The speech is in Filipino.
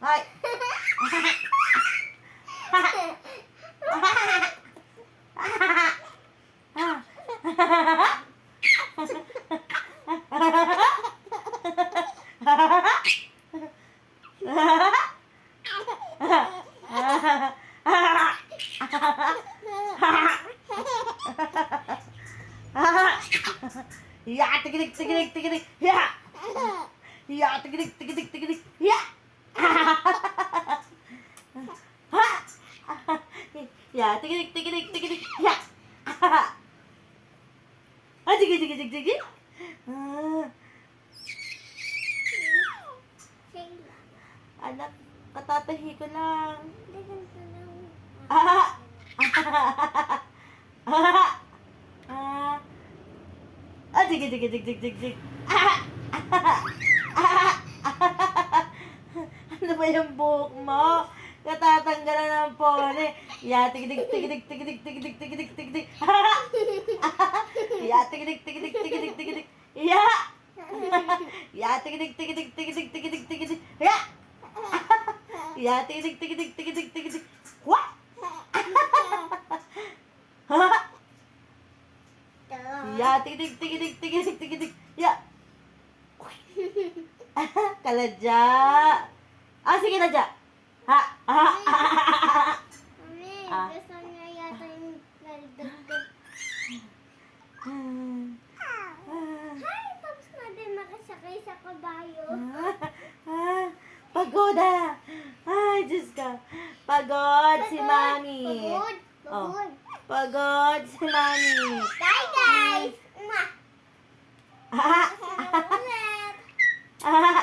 Ay! Ya, tigidik, tigidik, tigidik, ya! Ya, tigidik, tigidik, tigidik, ya! Ya, tigidik, tigidik, tigidik, ya! Ah, tigid, tigid, tigid, tigid. Anak, katatahi ko lang. Ah! Ah, tigid, tigid, tigid, tigid. Ano ba yung buhok mo? Katatanggalan ng pone. Ya, tigidig, tigidig, tigidig, tigidig, tigidig, tigidig. Ya, tigidig, tigidig, tigidig, tigidig. Ya! Ya, tigidig, tigidig, tigidig, tigidig, tigidig. Ya! Ya, tigidig, tigidig, tigidig, tigidig. What? Ya, tigidig, tigidig, tigidig, tigidig. Ya! Kaladya. Ah, sige na, dya. Ha? Mami, Ah. gusto niya yata yung naldagdag. Hi! Tapos na din makasakay sa kabayo. Pagod ah. Ay, Diyos ka. Pagod si Mami. Pagod. Oh. Pagod. Pagod si Mami. Bye, guys! Mwah! Ah, Ulit! ah,